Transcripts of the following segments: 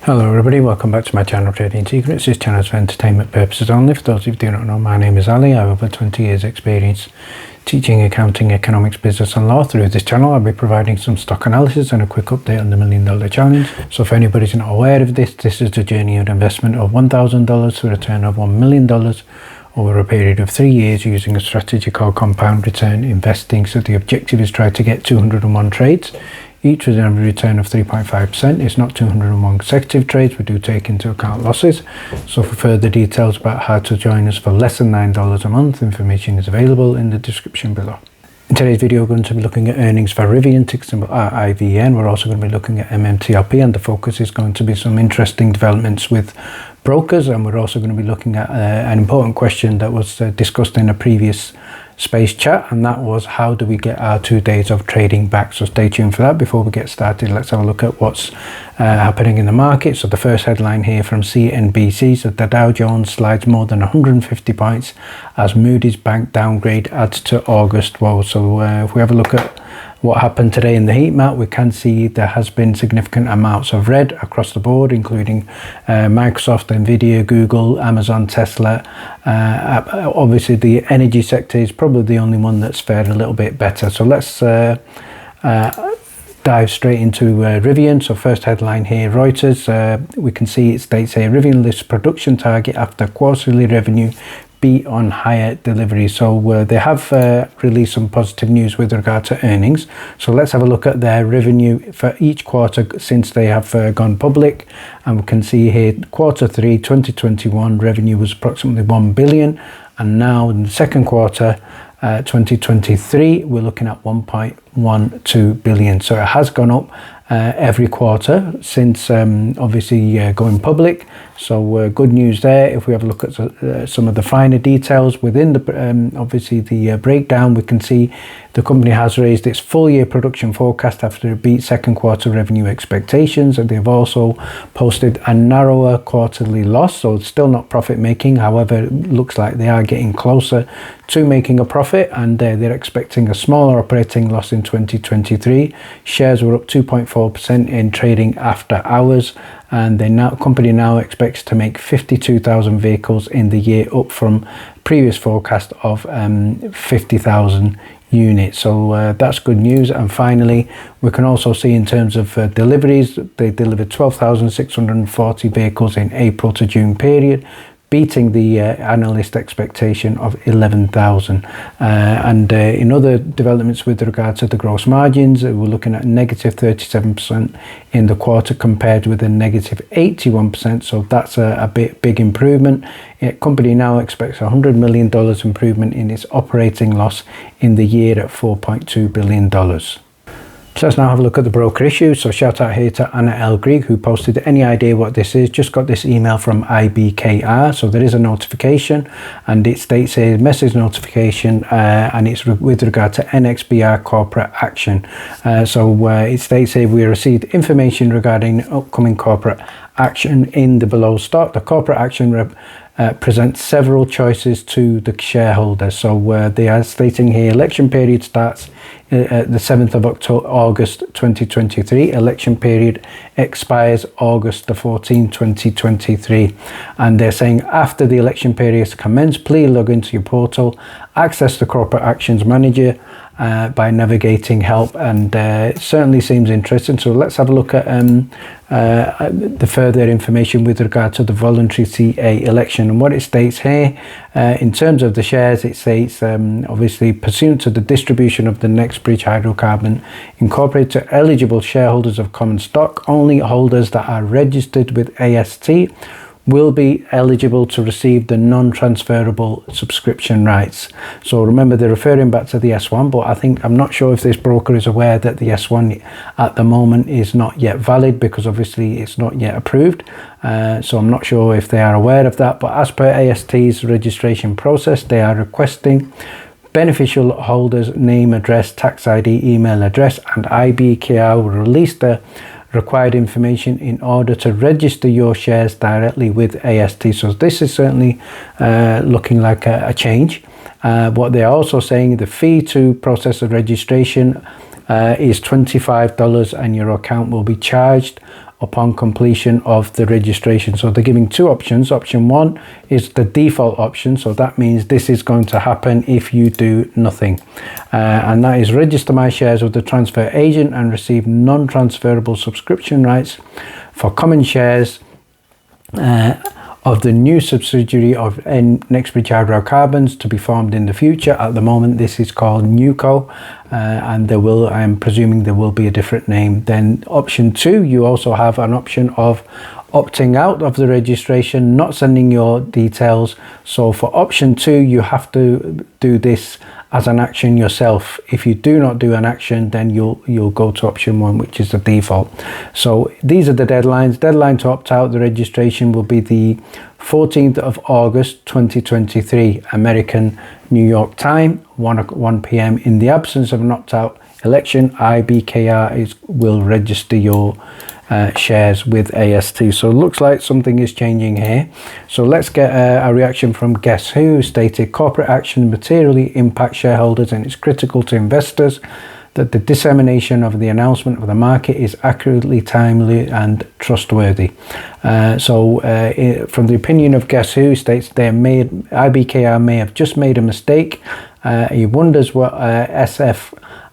Hello everybody, welcome back to my channel Trading Secrets. This channel is for entertainment purposes only. For those of you who do not know, my name is Ali. I have over 20 years experience teaching accounting, economics, business and law. Through this channel I'll be providing some stock analysis and a quick update on the $1 Million Challenge. So if anybody's not aware of this is the journey of investment of $1,000 to a return of $1 million over a period of 3 years using a strategy called compound return investing. So the objective is try to get 201 trades, each with an return of 3.5%. It's not 201 consecutive trades, we do take into account losses. So for further details about how to join us for less than $9 a month, information is available in the description below. In today's video, we're going to be looking at earnings for Rivian, ticker symbol RIVN. We're also going to be looking at MMTLP, and the focus is going to be some interesting developments with brokers, and we're also going to be looking at an important question that was discussed in a previous space chat, and that was how do we get our 2 days of trading back. So stay tuned for that. Before we get started, let's have a look at what's happening in the market. So the first headline here from CNBC says the Dow Jones slides more than 150 points as Moody's bank downgrade adds to August woe. So if we have a look at what happened today in the heat map, we can see there has been significant amounts of red across the board, including Microsoft, Nvidia, Google, Amazon, Tesla. Obviously the energy sector is probably the only one that's fared a little bit better. So let's dive straight into Rivian. So first headline here, Reuters, we can see it states here, Rivian lifts production target after quarterly revenue beat on higher delivery. So they have released some positive news with regard to earnings. So let's have a look at their revenue for each quarter since they have gone public, and we can see here Q3 2021 revenue was approximately 1 billion, and now in the second quarter 2023 we're looking at 1.12 billion. So it has gone up every quarter since obviously going public. So good news there. If we have a look at some of the finer details within the obviously the breakdown, we can see the company has raised its full year production forecast after it beat second quarter revenue expectations, and they've also posted a narrower quarterly loss. So it's still not profit making, however it looks like they are getting closer to making a profit, and they're expecting a smaller operating loss in 2023. Shares were up 2.4% in trading after hours, and the company now expects to make 52,000 vehicles in the year, up from previous forecast of 50,000 units. So that's good news. And finally, we can also see in terms of deliveries, they delivered 12,640 vehicles in April to June period, beating the analyst expectation of 11,000. And in other developments with regard to the gross margins, we're looking at negative 37% in the quarter compared with a negative 81%. So that's a big improvement. Company now expects $100 million improvement in its operating loss in the year at $4.2 billion. So let's now have a look at the broker issues. So shout out here to Anna L. Grieg, who posted, any idea what this is? Just got this email from IBKR. So there is a notification, and it states here message notification, and it's with regard to NXBR corporate action. So it states here we received information regarding upcoming corporate action in the below stock. The corporate action presents several choices to the shareholders. So they are stating here election period starts the 7th of August 2023. Election period expires August the 14th 2023, and they're saying after the election period has commenced, please log into your portal, access the corporate actions manager by navigating help, and it certainly seems interesting. So let's have a look at the further information with regard to the voluntary CA election. And what it states here, in terms of the shares, it states obviously pursuant to the distribution of the Nextbridge Hydrocarbon Incorporated to eligible shareholders of common stock, only holders that are registered with AST will be eligible to receive the non-transferable subscription rights. So remember, they're referring back to the S1, but I'm not sure if this broker is aware that the S1 at the moment is not yet valid, because obviously it's not yet approved. So I'm not sure if they are aware of that, but as per AST's registration process, they are requesting beneficial holders name, address, tax ID, email address, and IBKR will release the required information in order to register your shares directly with AST. So this is certainly looking like a change. What they're also saying, the fee to process the registration is $25, and your account will be charged upon completion of the registration. So they're giving two options. Option one is the default option, so that means this is going to happen if you do nothing, and that is register my shares with the transfer agent and receive non-transferable subscription rights for common shares of the new subsidiary of Nexbridge Hydrocarbons to be formed in the future. At the moment this is called Newco, and there will, I'm presuming there will be a different name. Then option two, you also have an option of opting out of the registration, not sending your details. So for option two, you have to do this as an action yourself. If you do not do an action, then you'll go to option one, which is the default. So these are the deadlines. Deadline to opt out the registration will be the 14th of August 2023 American New York time, 1 p.m. In the absence of an opt-out election, IBKR will register your shares with AST. So it looks like something is changing here. So let's get a reaction from Guess Who, stated corporate action materially impacts shareholders and it's critical to investors that the dissemination of the announcement of the market is accurately, timely and trustworthy. From the opinion of Guess Who, states IBKR may have just made a mistake. He wonders what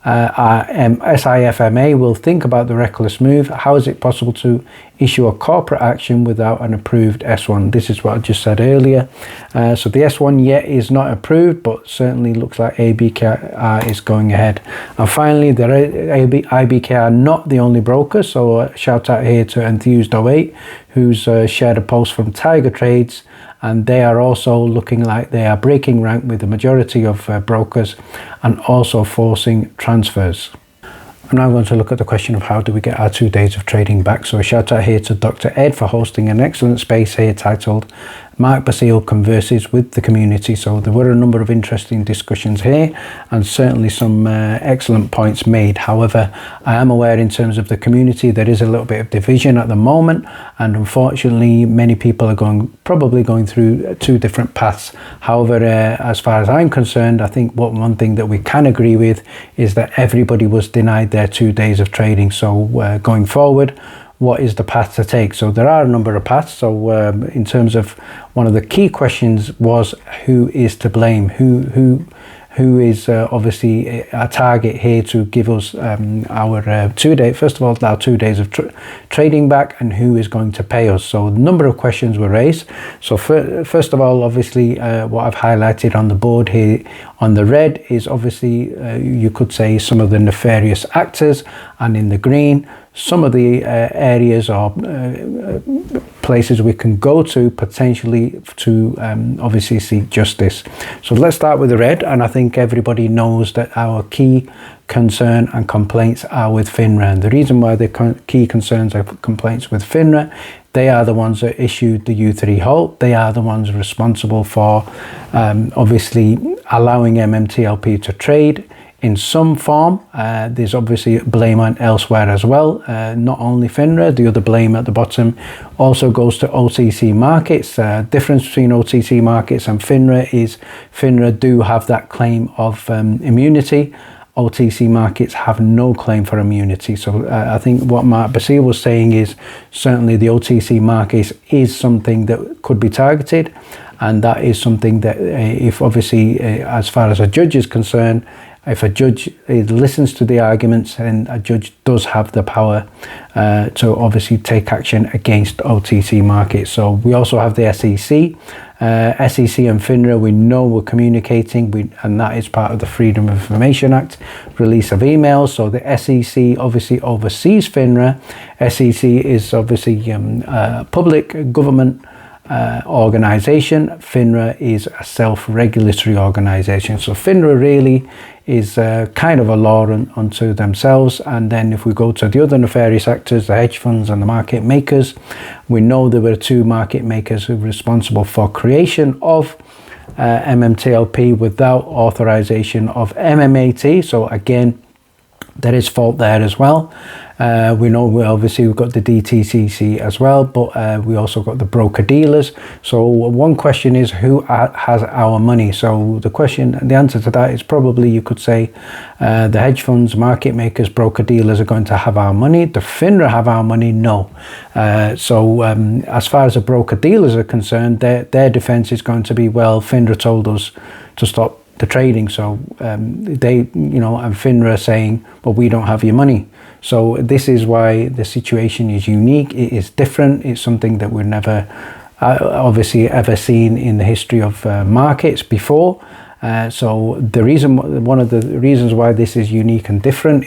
SIFMA will think about the reckless move. How is it possible to issue a corporate action without an approved S1? This is what I just said earlier. So the S1 yet is not approved, but certainly looks like IBKR is going ahead. And finally, the IBKR are not the only broker. So shout out here to Enthused08, who's shared a post from Tiger Trades, and they are also looking like they are breaking rank with the majority of brokers and also forcing transfers. I'm now going to look at the question of how do we get our 2 days of trading back. So a shout out here to Dr. Ed for hosting an excellent space here titled Mark Basile Converses with the Community. So there were a number of interesting discussions here and certainly some excellent points made. However, I am aware in terms of the community there is a little bit of division at the moment, and unfortunately many people are probably going through 2 different paths. However, as far as I'm concerned, I think one thing that we can agree with is that everybody was denied their 2 days of trading. So going forward, what is the path to take? So there are a number of paths. So in terms of one of the key questions was who is to blame, who is obviously a target here to give us our 2 day, first of all, our 2 days of trading back, and who is going to pay us. So a number of questions were raised. So first of all, obviously what I've highlighted on the board here on the red is obviously you could say some of the nefarious actors, and in the green some of the areas or places we can go to potentially to obviously seek justice. So let's start with the red, and I think everybody knows that our key concern and complaints are with FINRA, and the reason why the key concerns are complaints with FINRA, they are the ones that issued the U3 halt. They are the ones responsible for obviously allowing MMTLP to trade in some form. There's obviously blame on elsewhere as well, not only FINRA. The other blame at the bottom also goes to OTC markets. Difference between OTC markets and FINRA is FINRA do have that claim of immunity. OTC markets have no claim for immunity. So I think what Mark Basile was saying is certainly the OTC markets is something that could be targeted, and that is something that if obviously as far as a judge is concerned, if a judge listens to the arguments, then a judge does have the power to obviously take action against OTC markets. So we also have the SEC. SEC and FINRA, we know we're communicating, and that is part of the Freedom of Information Act, release of emails. So the SEC obviously oversees FINRA. SEC is obviously a public government organization. FINRA is a self-regulatory organization. So FINRA really is kind of a law unto themselves. And then if we go to the other nefarious actors, the hedge funds and the market makers, we know there were 2 market makers who were responsible for creation of MMTLP without authorization of MMAT. So again, There is fault there as well. We know we've got the DTCC as well, but we also got the broker dealers. So one question is, who has our money? So the answer to that is probably, you could say, the hedge funds, market makers, broker dealers are going to have our money. The FINRA have our money? No. So as far as the broker dealers are concerned, their defense is going to be, well, FINRA told us to stop the trading, so and FINRA saying, well, we don't have your money. So this is why the situation is unique. It is different. It's something that we've never obviously ever seen in the history of markets before. So one of the reasons why this is unique and different,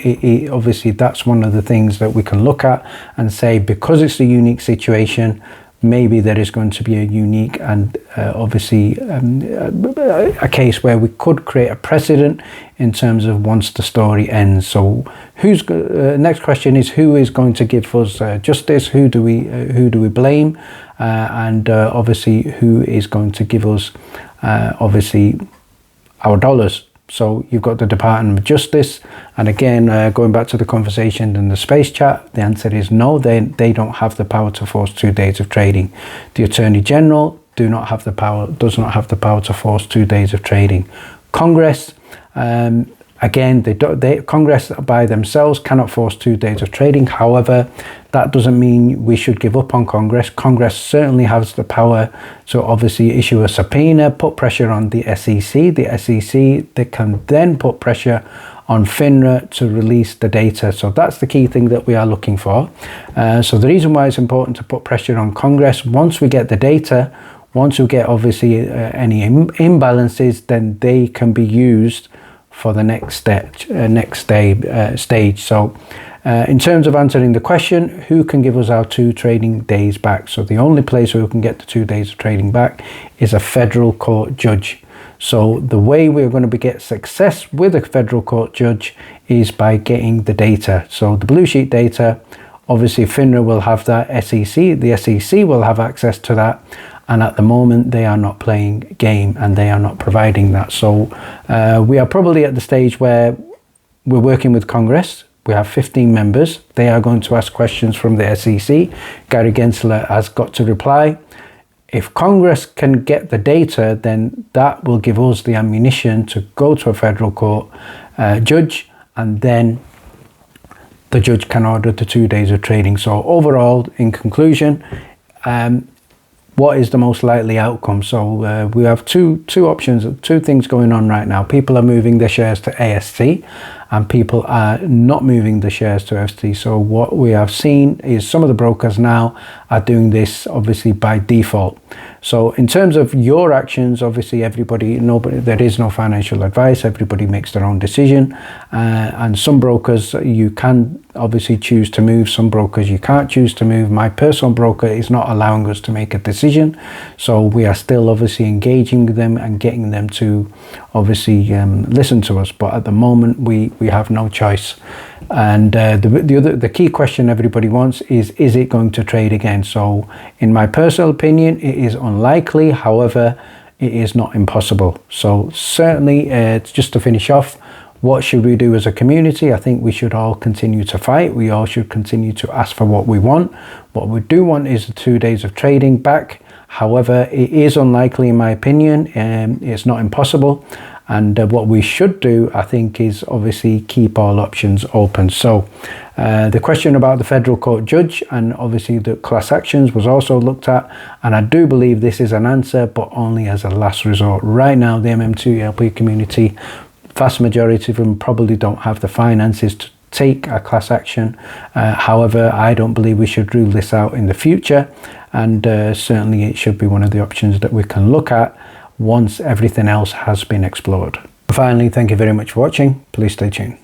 obviously that's one of the things that we can look at and say, because it's a unique situation, maybe there is going to be a unique and obviously a case where we could create a precedent in terms of once the story ends. So next question is, who is going to give us justice? Who do we blame? And obviously, who is going to give us obviously our dollars? So you've got the Department of Justice, and again, going back to the conversation in the space chat, the answer is no. They don't have the power to force 2 days of trading. The Attorney General does not have the power to force 2 days of trading. Congress, again, Congress by themselves cannot force 2 days of trading. However, that doesn't mean we should give up on Congress. Congress certainly has the power to obviously issue a subpoena, put pressure on the SEC. The SEC, they can then put pressure on FINRA to release the data. So that's the key thing that we are looking for. So the reason why it's important to put pressure on Congress, once we get the data, once we get obviously any imbalances, then they can be used for the next stage. So in terms of answering the question, who can give us our 2 trading days back? So the only place where we can get the 2 days of trading back is a federal court judge. So the way we're going to get success with a federal court judge is by getting the data. So the blue sheet data, obviously FINRA will have that, the SEC will have access to that. And at the moment, they are not playing game and they are not providing that. So we are probably at the stage where we're working with Congress. We have 15 members. They are going to ask questions from the SEC. Gary Gensler has got to reply. If Congress can get the data, then that will give us the ammunition to go to a federal court judge, and then the judge can order the 2 days of trading. So overall, in conclusion, what is the most likely outcome? So we have two options, 2 things going on right now. People are moving their shares to AST and people are not moving the shares to AST. So what we have seen is some of the brokers now are doing this obviously by default. So in terms of your actions, obviously there is no financial advice. Everybody makes their own decision. And some brokers you can obviously choose to move, some brokers you can't choose to move. My personal broker is not allowing us to make a decision. So we are still obviously engaging them and getting them to obviously listen to us. But at the moment we have no choice. And the key question everybody wants is it going to trade again? So in my personal opinion, it is unlikely. However, it is not impossible. So certainly, just to finish off, what should we do as a community? I think we should all continue to fight. We all should continue to ask for what we want. What we do want is the 2 days of trading back. However, it is unlikely in my opinion. It's not impossible. And what we should do, I think, is obviously keep all options open. So the question about the federal court judge and obviously the class actions was also looked at. And I do believe this is an answer, but only as a last resort. Right now, the MMTLP community, vast majority of them probably don't have the finances to take a class action. However, I don't believe we should rule this out in the future. And certainly it should be one of the options that we can look at once everything else has been explored. Finally, thank you very much for watching. Please stay tuned.